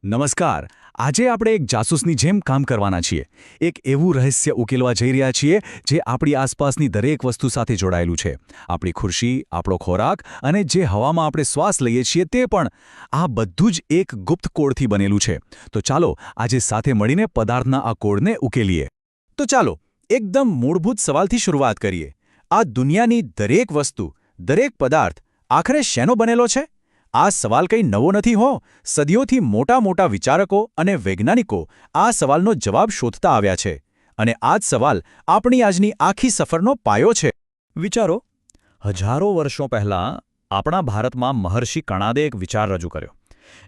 નમસ્કાર. આજે આપણે એક જાસૂસની જેમ કામ કરવાના છીએ. એક એવું રહસ્ય ઉકેલવા જઈ રહ્યા છીએ જે આપણી આસપાસની દરેક વસ્તુ સાથે જોડાયેલું છે. આપણી ખુરશી, આપણો ખોરાક અને જે હવામાં આપણે શ્વાસ લઈએ છીએ તે પણ. આ બધું જ એક ગુપ્ત કોડથી બનેલું છે. તો ચાલો આજે સાથે મળીને પદાર્થના આ કોડને ઉકેલીએ. તો ચાલો એકદમ મૂળભૂત સવાલથી શરૂઆત કરીએ. આ દુનિયાની દરેક વસ્તુ, દરેક પદાર્થ આખરે શેનો બનેલો છે? આ સવાલ કંઈ નવો નથી હો. સદીઓથી મોટા વિચારકો અને વૈજ્ઞાનિકો આ સવાલનો જવાબ શોધતા આવ્યા છે. અને આ જ સવાલ આપણી આજની આખી સફરનો પાયો છે. વિચારો, હજારો વર્ષો પહેલાં આપણા ભારતમાં મહર્ષિ કણાદે એક વિચાર રજૂ કર્યો.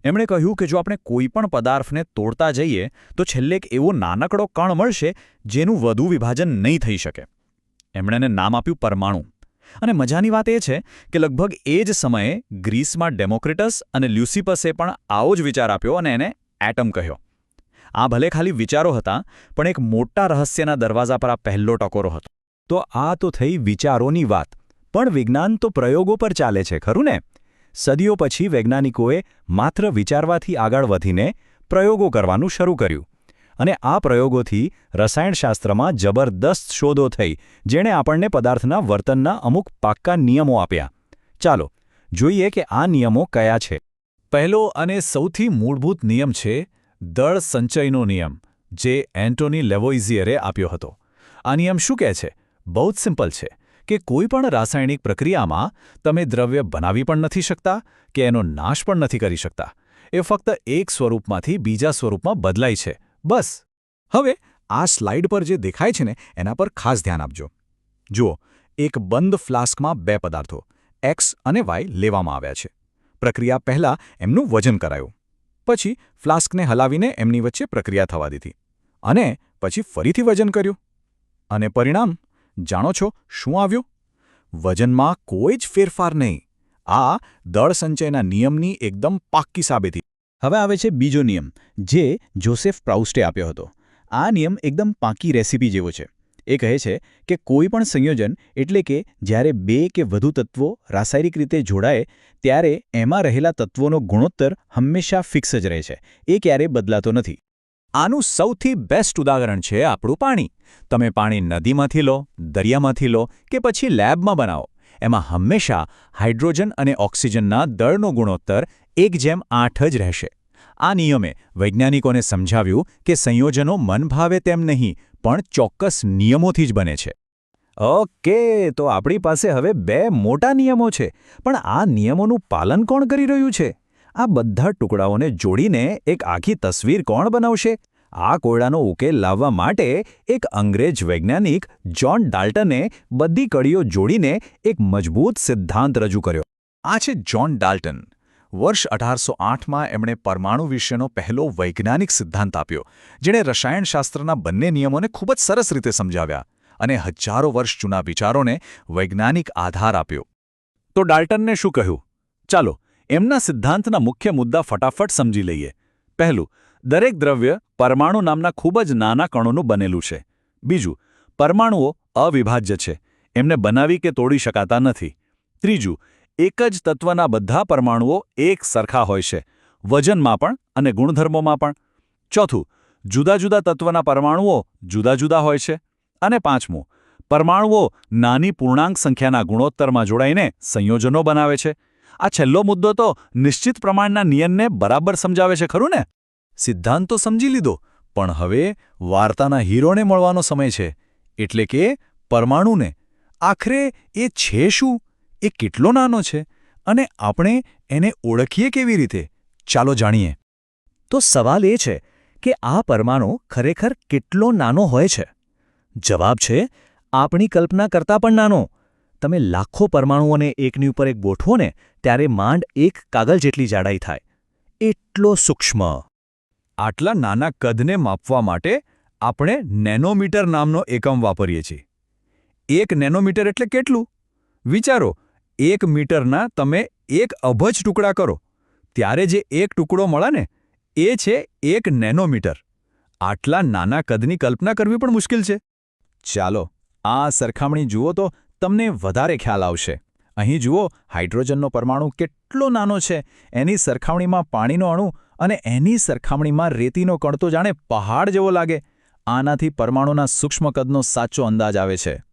એમણે કહ્યું કે જો આપણે કોઈ પણ પદાર્થને તોડતા જઈએ તો છેલ્લે એક એવો નાનકડો કણ મળશે જેનું વધુ વિભાજન નહીં થઈ શકે. એમણે એને નામ આપ્યું પરમાણુ. અને મજાની વાત એ છે કે લગભગ એ જ સમયે ગ્રીસમાં ડેમોક્રિટસ અને લ્યુસિપસે પણ આવો જ વિચાર આપ્યો અને એને એટમ કહ્યો. આ ભલે ખાલી વિચારો હતા, પણ એક મોટા રહસ્યના દરવાજા પર આ પહેલો ટકોરો હતો. તો આ તો થઈ વિચારોની વાત. પણ વિજ્ઞાન તો પ્રયોગો પર ચાલે છે, ખરું ને? સદીઓ પછી વૈજ્ઞાનિકોએ માત્ર વિચારવાથી આગળ વધીને પ્રયોગો કરવાનું શરૂ કર્યું. અને આ પ્રયોગોથી રસાયણશાસ્ત્રમાં જબરદસ્ત શોધો થઈ, જેણે આપણને પદાર્થના વર્તનના અમુક પાક્કા નિયમો આપ્યા. ચાલો જોઈએ કે આ નિયમો કયા છે. પહેલો અને સૌથી મૂળભૂત નિયમ છે દળ સંચયનો નિયમ, જે એન્ટોની લેવોઇઝિયરે આપ્યો હતો. આ નિયમ શું કહે છે? બહુ જ સિમ્પલ છે કે કોઈ પણ રાસાયણિક પ્રક્રિયામાં તમે દ્રવ્ય બનાવી પણ નથી શકતા કે એનો નાશ પણ નથી કરી શકતા. એ ફક્ત એક સ્વરૂપમાંથી બીજા સ્વરૂપમાં બદલાય છે, બસ. હવે આ સ્લાઇડ પર જે દેખાય છે ને એના પર ખાસ ધ્યાન આપજો. જુઓ, એક બંધ ફ્લાસ્કમાં બે પદાર્થો એક્સ અને વાય લેવામાં આવ્યા છે. પ્રક્રિયા પહેલાં એમનું વજન કરાયું. પછી ફ્લાસ્કને હલાવીને એમની વચ્ચે પ્રક્રિયા થવા દીધી. અને પછી ફરીથી વજન કર્યું. અને પરિણામ જાણો છો શું આવ્યું? વજનમાં કોઈ જ ફેરફાર નહીં. આ દળ સંચયના નિયમની એકદમ પાક્કી સાબિતી. હવે આવે છે બીજો નિયમ, જે જોસેફ પ્રાઉસ્ટે આપ્યો હતો. આ નિયમ એકદમ પાકી રેસીપી જેવો છે. એ કહે છે કે કોઈ પણ સંયોજન એટલે કે જ્યારે બે કે વધુ તત્વો રાસાયણિક રીતે જોડાય ત્યારે એમાં રહેલા તત્વોનો ગુણોત્તર હંમેશા ફિક્સ જ રહે છે. એ ક્યારેય બદલાતો નથી. આનું સૌથી બેસ્ટ ઉદાહરણ છે આપણું પાણી. તમે પાણી નદીમાંથી લો, દરિયામાંથી લો કે પછી લેબમાં બનાવો, એમાં હંમેશા હાઇડ્રોજન અને ઓક્સિજનના દળનો ગુણોત્તર 1:8 જ રહેશે. આ નિયમે વૈજ્ઞાનિકોને સમજાવ્યું કે સંયોજનો મન ભાવે તેમ નહીં, પણ ચોક્કસ નિયમોથી જ બને છે. ઓકે, તો આપણી પાસે હવે બે મોટા નિયમો છે. પણ આ નિયમોનું પાલન કોણ કરી રહ્યું છે? આ બધા ટુકડાઓને જોડીને એક આખી તસવીર કોણ બનાવશે? આ કોયડાનો ઉકેલ લાવવા માટે એક અંગ્રેજ વૈજ્ઞાનિક જ્હોન ડાલ્ટને બધી કડીઓ જોડીને એક મજબૂત સિદ્ધાંત રજૂ કર્યો. આ છે જ્હોન ડાલ્ટન. વર્ષ 1808માં એમણે પરમાણુ વિશેનો પહેલો વૈજ્ઞાનિક સિદ્ધાંત આપ્યો, જેણે રસાયણશાસ્ત્રના બંને નિયમોને ખૂબ જ સરસ રીતે સમજાવ્યા અને હજારો વર્ષ જૂના વિચારોને વૈજ્ઞાનિક આધાર આપ્યો. તો ડાલ્ટનને શું કહ્યું? ચાલો એમના સિદ્ધાંતના મુખ્ય મુદ્દા ફટાફટ સમજી લઈએ. પહેલું, દરેક દ્રવ્ય પરમાણુ નામના ખૂબ જ નાના કણોનું બનેલું છે. બીજું, પરમાણુઓ અવિભાજ્ય છે, એમને બનાવી કે તોડી શકાતા નથી. ત્રીજું, એક જ તત્વના બધા પરમાણુઓ એક સરખા હોય છે, વજનમાં પણ અને ગુણધર્મોમાં પણ. ચોથું, જુદા જુદા તત્વના પરમાણુઓ જુદા જુદા હોય છે. અને પાંચમું, પરમાણુઓ નાની પૂર્ણાંક સંખ્યાના ગુણોત્તરમાં જોડાઈને સંયોજનો બનાવે છે. આ છેલ્લો મુદ્દો તો નિશ્ચિત પ્રમાણના નિયમને બરાબર સમજાવે છે, ખરું ને? સિદ્ધાંત તો સમજી લીધો, પણ હવે વાર્તાના હીરોને મળવાનો સમય છે. એટલે કે પરમાણુને. આખરે એ છે શું? એ કેટલો નાનો છે? અને આપણે એને ઓળખીએ કેવી રીતે? ચાલો જાણીએ. તો સવાલ એ છે કે આ પરમાણુ ખરેખર કેટલો નાનો હોય છે? જવાબ છે આપણી કલ્પના કરતાં પણ નાનો. તમે લાખો પરમાણુઓને એકની ઉપર એક ગોઠવો ને ત્યારે માંડ એક કાગળ જેટલી જાડાઈ થાય. એટલો સૂક્ષ્મ. આટલા નાના કદને માપવા માટે આપણે નેનોમીટર નામનો એકમ વાપરીએ છીએ. 1 નેનોમીટર એટલે કેટલું? વિચારો, 1 મીટરના તમે 1 અબજ ટુકડા કરો ત્યારે જે એક ટુકડો મળે ને એ છે 1 નેનોમીટર. આટલા નાના કદની કલ્પના કરવી પણ મુશ્કેલ છે. ચાલો આ સરખામણી જુઓ તો તમને વધારે ખ્યાલ આવશે. અહીં જુઓ, હાઇડ્રોજનનો પરમાણુ કેટલો નાનો છે. એની સરખામણીમાં પાણીનો અણુ અને એની સરખામણીમાં રેતીનો કણ તો જાણે પહાડ જેવો લાગે. આનાથી પરમાણુના સૂક્ષ્મ કદનો સાચો અંદાજ આવે છે.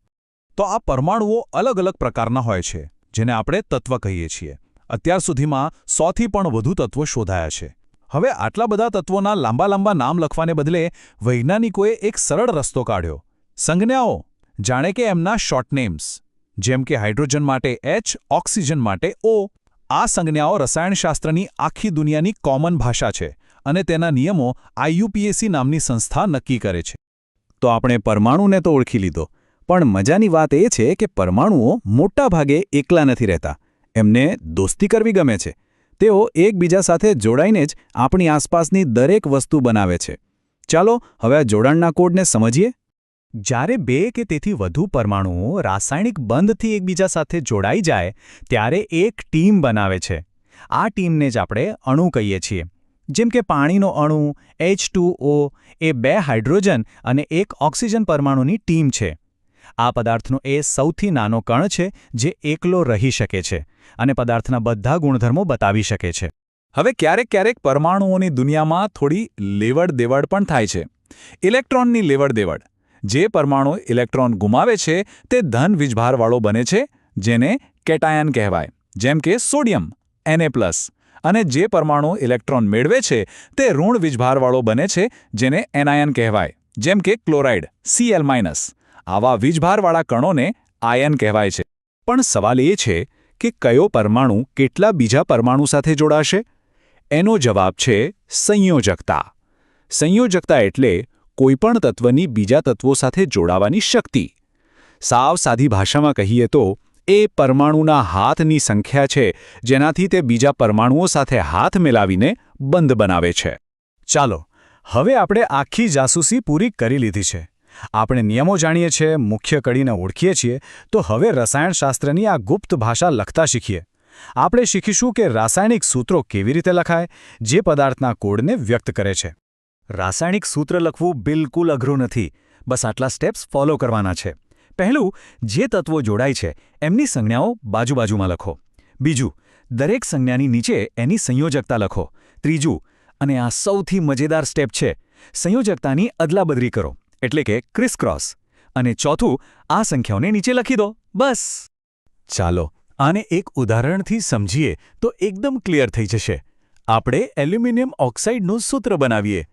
તો આ પરમાણુઓ અલગ અલગ પ્રકારના હોય છે, જેને આપણે તત્વ કહીએ છીએ. અત્યાર સુધીમાં 100થી પણ વધુ તત્વો શોધાયા છે. હવે આટલા બધા તત્વોના લાંબા લાંબા નામ લખવાને બદલે વૈજ્ઞાનિકોએ એક સરળ રસ્તો કાઢ્યો. સંજ્ઞાઓ, જાણે કે એમના શોર્ટ નેમ્સ. જેમ કે હાઇડ્રોજન માટે H, ઓક્સિજન માટે O. આ સંજ્ઞાઓ રસાયણશાસ્ત્રની આખી દુનિયાની કોમન ભાષા છે અને તેના નિયમો IUPAC નામની સંસ્થા નક્કી કરે છે. તો આપણે પરમાણુને તો ઓળખી લીધો, પણ મજાની વાત એ છે કે પરમાણુઓ મોટા ભાગે એકલા નથી રહેતા. એમને દોસ્તી કરવી ગમે છે. તેઓ એકબીજા સાથે જોડાઈને જ આપણી આસપાસની દરેક વસ્તુ બનાવે છે. ચાલો હવે આ જોડાણના કોડને સમજીએ. જ્યારે બે કે તેથી વધુ પરમાણુઓ રાસાયણિક બંધથી એકબીજા સાથે જોડાઈ જાય ત્યારે એક ટીમ બનાવે છે. આ ટીમને જ આપણે અણુ કહીએ છીએ. જેમ કે પાણીનો અણુ H2O એ 2 હાઇડ્રોજન અને 1 ઓક્સિજન પરમાણુની ટીમ છે. આ પદાર્થનો એ સૌથી નાનો કણ છે જે એકલો રહી શકે છે અને પદાર્થના બધા ગુણધર્મો બતાવી શકે છે. હવે ક્યારેક ક્યારેક પરમાણુઓની દુનિયામાં થોડી લેવડ-દેવડ પણ થાય છે. ઇલેક્ટ્રોનની લેવડ-દેવડ. જે પરમાણુ ઇલેક્ટ્રોન ગુમાવે છે તે ધન વીજભારવાળો બને છે, જેને કેટાયન કહેવાય, જેમ કે સોડિયમ Na+, અને જે પરમાણુ ઇલેક્ટ્રોન મેળવે છે તે ઋણ વીજભારવાળો બને છે, જેને એનાયન કહેવાય, જેમ કે ક્લોરાઇડ Cl-. આવા વીજભારવાળા કણોને આયન કહેવાય છે. પણ સવાલ એ છે કે કયો પરમાણુ કેટલા બીજા પરમાણુ સાથે જોડાશે? એનો જવાબ છે સંયોજકતા. સંયોજકતા એટલે કોઈપણ તત્વની બીજા તત્વો સાથે જોડાવાની શક્તિ. સાવ સાદી ભાષામાં કહીએ તો એ પરમાણુના હાથની સંખ્યા છે જેનાથી તે બીજા પરમાણુઓ સાથે હાથ મિલાવીને બંધ બનાવે છે. ચાલો, હવે આપણે આખી જાસૂસી પૂરી કરી લીધી છે. આપણે નિયમો જાણીએ છીએ, મુખ્ય કડીને ઓળખીએ છીએ, તો હવે રસાયણશાસ્ત્રની આ ગુપ્ત ભાષા લખતા શીખીએ. આપણે શીખીશું કે રાસાયણિક સૂત્રો કેવી રીતે લખાય, જે પદાર્થના કોડને વ્યક્ત કરે છે. રાસાયણિક સૂત્ર લખવું બિલકુલ અઘરું નથી. બસ આટલા સ્ટેપ્સ ફોલો કરવાના છે. પહેલું, જે તત્વો જોડાય છે એમની સંજ્ઞાઓ બાજુ-બાજુમાં લખો. બીજું, દરેક સંજ્ઞાની નીચે એની સંયોજકતા લખો. ત્રીજું, અને આ સૌથી મજેદાર સ્ટેપ છે, સંયોજકતાની અદલાબદલી કરો, એટલે કે ક્રિસક્રોસ. અને ચોથું, આ સંખ્યાઓને નીચે લખી દો. બસ. ચાલો આને એક ઉદાહરણથી સમજીએ તો એકદમ ક્લિયર થઈ જશે. આપણે એલ્યુમિનિયમ ઓક્સાઇડનું સૂત્ર બનાવીએ.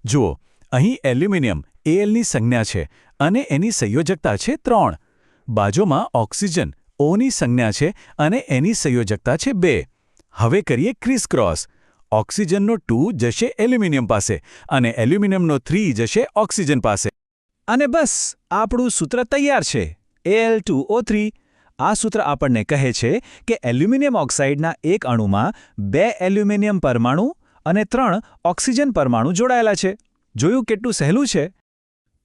જુઓ, અહીં એલ્યુમિનિયમ Alની સંજ્ઞા છે અને એની સંયોજકતા છે 3. બાજુમાં ઓક્સિજન Oની સંજ્ઞા છે અને એની સંયોજકતા છે 2. હવે કરીએ ક્રિસક્રોસ. ઓક્સિજનનો 2 જશે એલ્યુમિનિયમ પાસે અને એલ્યુમિનિયમનો 3 જશે ઓક્સિજન પાસે. અને બસ આપણું સૂત્ર તૈયાર છે, Al2O3. આ સૂત્ર આપણને કહે છે કે એલ્યુમિનિયમ ઓક્સાઇડના એક અણુમાં 2 એલ્યુમિનિયમ પરમાણુ અને 3 ઓક્સિજન પરમાણુ જોડાયેલા છે. જોયું કેટલું સહેલું છે?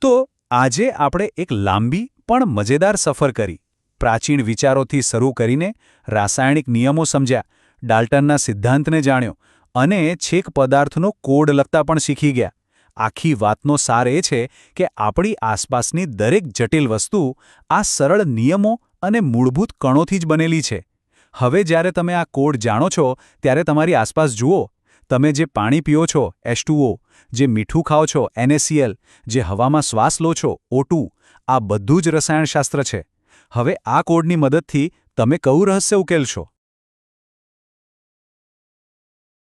તો આજે આપણે એક લાંબી પણ મજેદાર સફર કરી. પ્રાચીન વિચારોથી શરૂ કરીને રાસાયણિક નિયમો સમજ્યા, ડાલ્ટનના સિદ્ધાંતને જાણ્યો અને છેક પદાર્થનો કોડ લખતા પણ શીખી ગયા. આખી વાતનો સાર એ છે કે આપણી આસપાસની દરેક જટિલ વસ્તુ આ સરળ નિયમો અને મૂળભૂત કણોથી જ બનેલી છે. હવે જ્યારે તમે આ કોડ જાણો છો ત્યારે તમારી આસપાસ જુઓ. તમે જે પાણી પીઓ છો H2O, જે મીઠું ખાઓ છો NaCl, જે હવામાં શ્વાસ લો છો O2, આ બધું જ રસાયણશાસ્ત્ર છે. હવે આ કોડની મદદથી તમે કયું રહસ્ય ઉકેલશો?